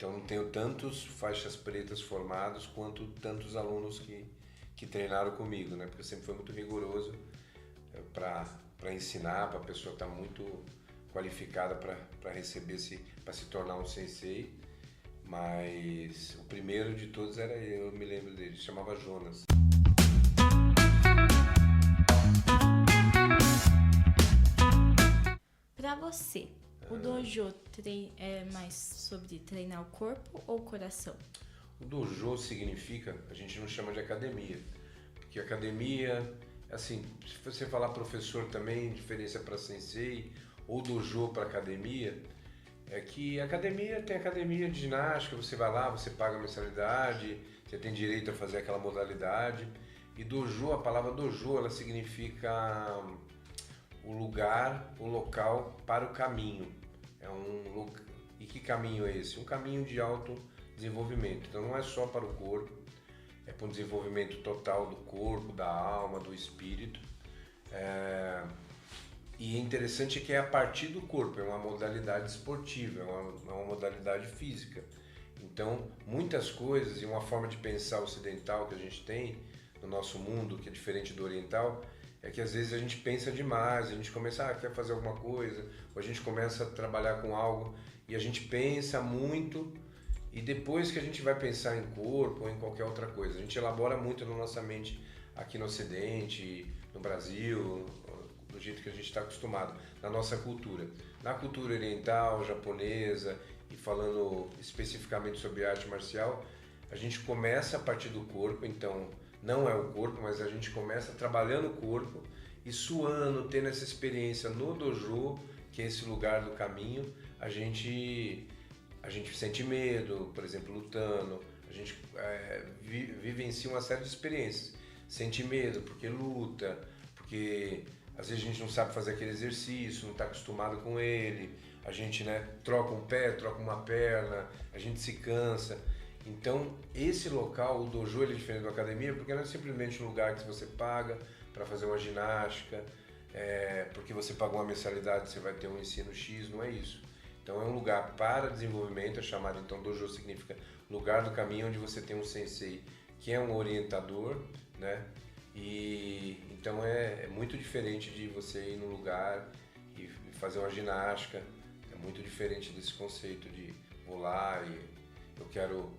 Então não tenho tantos faixas pretas formados quanto tantos alunos que treinaram comigo, né? Porque eu sempre fui muito rigoroso para ensinar, para a pessoa estar muito qualificada para receber, para se tornar um sensei. Mas o primeiro de todos era eu me lembro dele, chamava Jonas. Pra você, o dojo é mais sobre treinar o corpo ou o coração? O dojo significa, a gente não chama de academia, porque academia, assim, se você falar professor também, diferença para sensei ou dojo para academia, é que academia tem academia de ginástica, você vai lá, você paga a mensalidade, você tem direito a fazer aquela modalidade. E dojo, a palavra dojo, ela significa o lugar, o local para o caminho. E que caminho é esse? Um caminho de autodesenvolvimento. Então não é só para o corpo, é para um desenvolvimento total do corpo, da alma, do espírito. E é interessante que é a partir do corpo, é uma modalidade esportiva, é uma modalidade física. Então, muitas coisas e uma forma de pensar ocidental que a gente tem no nosso mundo, que é diferente do oriental, é que às vezes a gente pensa demais, a gente começa, quer fazer alguma coisa, ou a gente começa a trabalhar com algo e a gente pensa muito e depois que a gente vai pensar em corpo ou em qualquer outra coisa, a gente elabora muito na nossa mente aqui no Ocidente, no Brasil, do jeito que a gente está acostumado, na nossa cultura. Na cultura oriental, japonesa, e falando especificamente sobre arte marcial, a gente começa a partir do corpo, então não é o corpo, mas a gente começa trabalhando o corpo e suando, tendo essa experiência no dojo, que é esse lugar do caminho, a gente sente medo, por exemplo, lutando, a gente vivencia uma série de experiências, sente medo porque luta, porque às vezes a gente não sabe fazer aquele exercício, não está acostumado com ele, a gente troca um pé, troca uma perna, a gente se cansa. Então esse local, o dojo, ele é diferente da academia porque não é simplesmente um lugar que você paga para fazer uma ginástica, porque você pagou uma mensalidade, você vai ter um ensino X, não é isso. Então é um lugar para desenvolvimento, é chamado, então dojo significa lugar do caminho, onde você tem um sensei que é um orientador, né? E então é muito diferente de você ir num lugar e fazer uma ginástica, é muito diferente desse conceito de vou lá e eu quero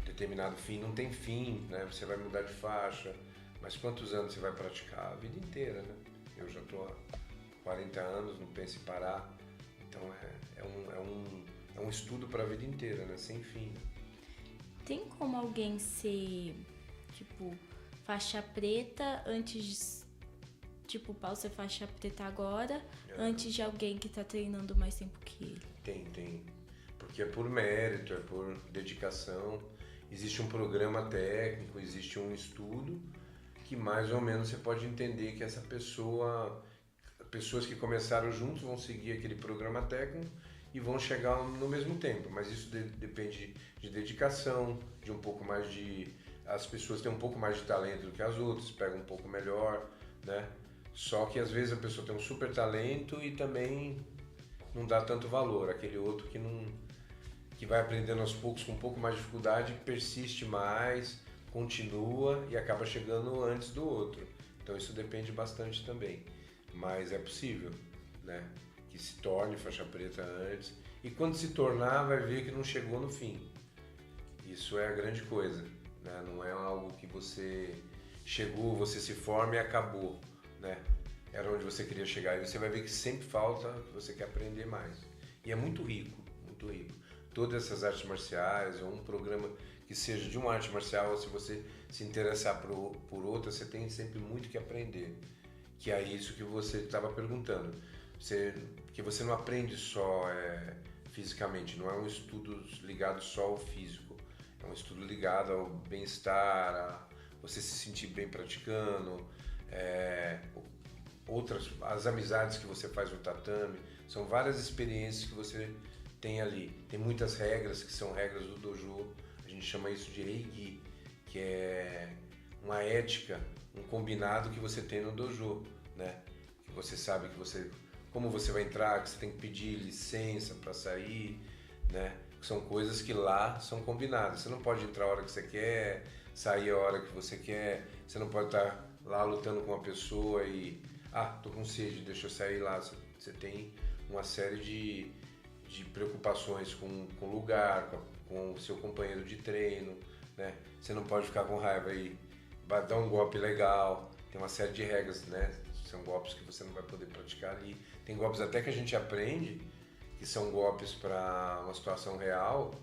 determinado fim, não tem fim, né? Você vai mudar de faixa, mas quantos anos você vai praticar? A vida inteira, né? Eu já estou há 40 anos, não penso em parar, então é um estudo para a vida inteira, né? Sem fim. Né? Tem como alguém ser, faixa preta antes de, o Paulo ser faixa preta agora, antes de alguém que está treinando mais tempo que ele? Tem. Porque é por mérito, é por dedicação. Existe um programa técnico, existe um estudo que mais ou menos você pode entender que essa pessoas que começaram juntos vão seguir aquele programa técnico e vão chegar no mesmo tempo, mas isso depende de dedicação, de um pouco mais as pessoas têm um pouco mais de talento do que as outras, pegam um pouco melhor, né? Só que às vezes a pessoa tem um super talento e também não dá tanto valor, aquele outro que vai aprendendo aos poucos com um pouco mais de dificuldade, persiste mais, continua e acaba chegando antes do outro. Então isso depende bastante também, mas é possível, né? Que se torne faixa preta antes e quando se tornar vai ver que não chegou no fim. Isso é a grande coisa, né? Não é algo que você chegou, você se forma e acabou, né? Era onde você queria chegar e você vai ver que sempre falta, que você quer aprender mais. E é muito rico, muito rico. Todas essas artes marciais ou um programa que seja de uma arte marcial, ou se você se interessar por outra, você tem sempre muito que aprender. Que é isso que você estava perguntando. Que você não aprende só fisicamente, não é um estudo ligado só ao físico. É um estudo ligado ao bem-estar, a você se sentir bem praticando, as amizades que você faz no tatame, são várias experiências que você tem ali. Tem muitas regras que são regras do dojo, a gente chama isso de Reiki, que é uma ética, um combinado que você tem no dojo, né? Que você sabe como você vai entrar, que você tem que pedir licença para sair, né? porque são coisas que lá são combinadas. Você não pode entrar a hora que você quer, sair a hora que você quer, você não pode estar lá lutando com uma pessoa e tô com sede, deixa eu sair lá. Você tem uma série de preocupações com o lugar, com o seu companheiro de treino, né? Você não pode ficar com raiva e vai dar um golpe legal, tem uma série de regras, né? São golpes que você não vai poder praticar ali. Tem golpes até que a gente aprende, que são golpes para uma situação real,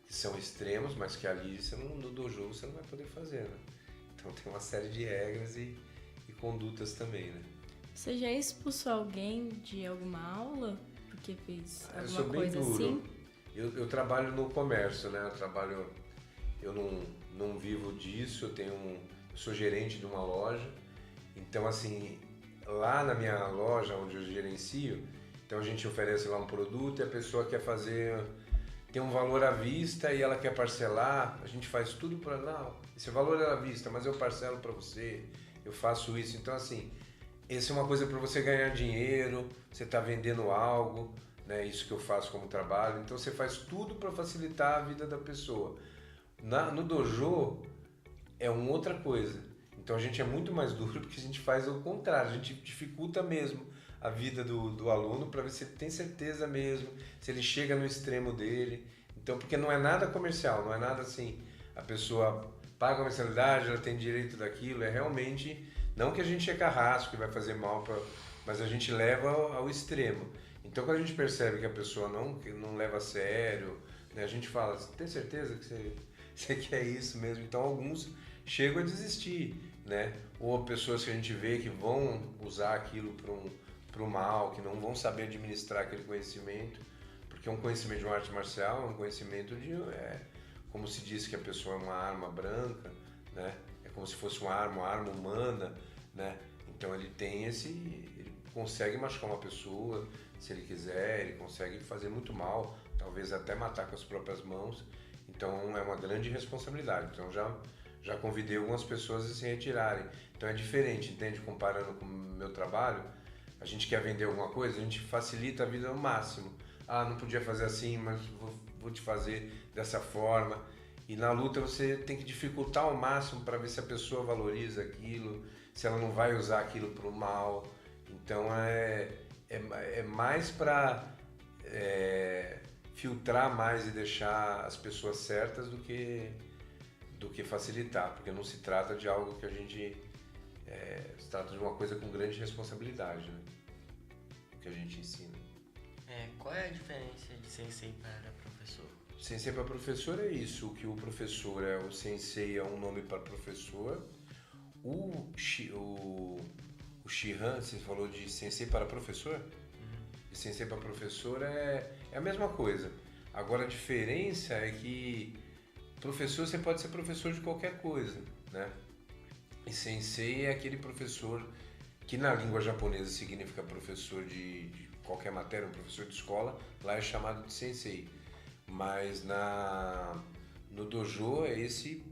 que são extremos, mas que ali no dojo você não vai poder fazer, né? Então tem uma série de regras e condutas também, né? Você já expulsou alguém de alguma aula porque fez Eu alguma sou bem coisa duro. assim? Eu trabalho no comércio, né? Eu não vivo disso, eu sou gerente de uma loja, então assim, lá na minha loja onde eu gerencio, então a gente oferece lá um produto e a pessoa quer fazer, tem um valor à vista e ela quer parcelar, a gente faz tudo para, não, esse valor é à vista, mas eu parcelo para você, eu faço isso, então assim, essa é uma coisa para você ganhar dinheiro, você está vendendo algo, né? Isso que eu faço como trabalho, então você faz tudo para facilitar a vida da pessoa. No dojo é uma outra coisa. Então a gente é muito mais duro porque a gente faz o contrário, a gente dificulta mesmo a vida do aluno para ver se ele tem certeza mesmo, se ele chega no extremo dele. Então, porque não é nada comercial, não é nada assim, a pessoa paga a mensalidade, ela tem direito daquilo, é realmente, não que a gente é carrasco que vai fazer mal, mas a gente leva ao extremo. Então quando a gente percebe que a pessoa não leva a sério, né, a gente fala, tem certeza que você quer isso mesmo? Então alguns chegam a desistir, né? Ou pessoas que a gente vê que vão usar aquilo para o mal, que não vão saber administrar aquele conhecimento, porque um conhecimento de uma arte marcial é um conhecimento como se diz que a pessoa é uma arma branca, né? É como se fosse uma arma humana, né? Então ele consegue machucar uma pessoa, se ele quiser, ele consegue fazer muito mal, talvez até matar com as próprias mãos. Então é uma grande responsabilidade. Então já convidei algumas pessoas a se retirarem. Então é diferente, entende? Comparando com o meu trabalho, a gente quer vender alguma coisa, a gente facilita a vida ao máximo. Não podia fazer assim, mas vou te fazer dessa forma. E na luta você tem que dificultar ao máximo para ver se a pessoa valoriza aquilo, se ela não vai usar aquilo para o mal. Então é mais para filtrar mais e deixar as pessoas certas do que facilitar, porque não se trata de algo que a gente se trata de uma coisa com grande responsabilidade, né? Que a gente ensina. Qual é a diferença de sensei para professor? Sensei para professor é isso, o que o professor o sensei é um nome para professor. O Shihan, você falou de sensei para professor? E sensei para professor é a mesma coisa. Agora a diferença é que professor, você pode ser professor de qualquer coisa, né? E sensei é aquele professor que na língua japonesa significa professor de qualquer matéria, um professor de escola, lá é chamado de sensei. Mas no dojo é esse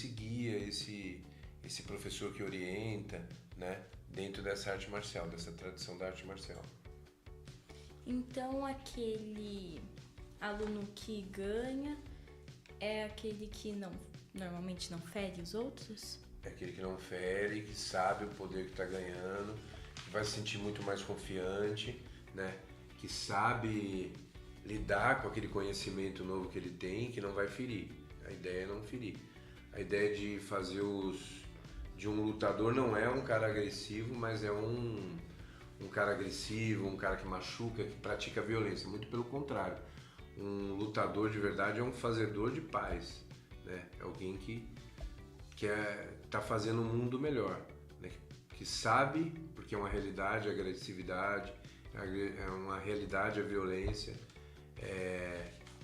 guia, esse professor que orienta, né? Dentro dessa arte marcial, dessa tradição da arte marcial. Então aquele aluno que ganha é aquele que normalmente não fere os outros? É aquele que não fere, que sabe o poder que está ganhando, que vai se sentir muito mais confiante, né? Que sabe lidar com aquele conhecimento novo que ele tem, que não vai ferir. A ideia é não ferir. A ideia de fazer de um lutador não é um cara agressivo, mas é um cara agressivo, um cara que machuca, que pratica violência. Muito pelo contrário. Um lutador de verdade é um fazedor de paz, né? É alguém que está fazendo um mundo melhor, né? Que sabe, porque é uma realidade a agressividade, é uma realidade a violência,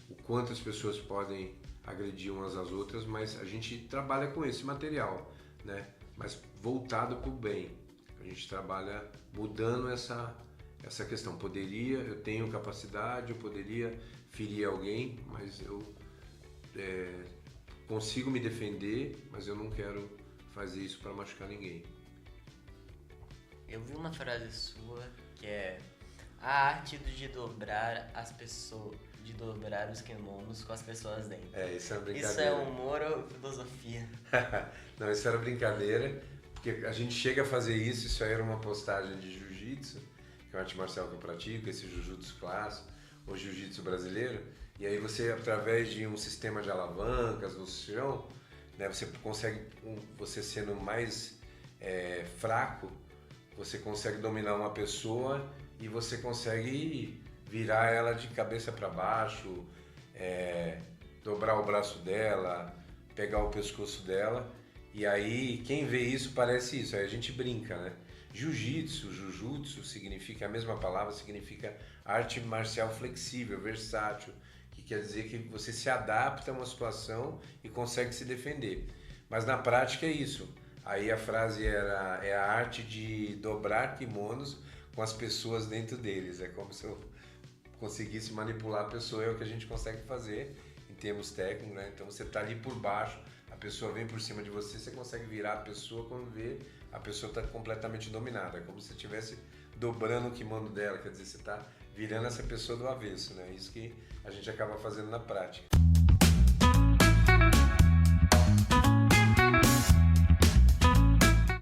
o quanto as pessoas podem agredir umas às outras, mas a gente trabalha com esse material, né? Mas voltado para o bem. A gente trabalha mudando essa questão. Eu tenho capacidade, eu poderia ferir alguém, mas eu consigo me defender, mas eu não quero fazer isso para machucar ninguém. Eu vi uma frase sua que é: a arte de dobrar as pessoas, de dobrar os kimonos com as pessoas dentro. Isso é uma Isso brincadeira. é humor ou filosofia? Não, isso era brincadeira, porque a gente chega a fazer isso aí era uma postagem de jiu-jitsu, que é uma arte marcial que eu pratico, esse jiu-jitsu clássico, ou jiu-jitsu brasileiro, e aí você, através de um sistema de alavancas no chão, né, você consegue, você sendo mais fraco, você consegue dominar uma pessoa e você consegue virar ela de cabeça para baixo, dobrar o braço dela, pegar o pescoço dela, e aí quem vê isso parece isso, aí a gente brinca, né? Jujutsu significa, a mesma palavra significa arte marcial flexível, versátil, que quer dizer que você se adapta a uma situação e consegue se defender. Mas na prática é isso. Aí a frase é a arte de dobrar kimonos com as pessoas dentro deles. É como se eu conseguisse manipular a pessoa, é o que a gente consegue fazer em termos técnicos, né? Então você está ali por baixo, a pessoa vem por cima de você, você consegue virar a pessoa quando vê a pessoa está completamente dominada. É como se você estivesse dobrando o kimono dela, quer dizer, você está virando essa pessoa do avesso, né? Isso que a gente acaba fazendo na prática.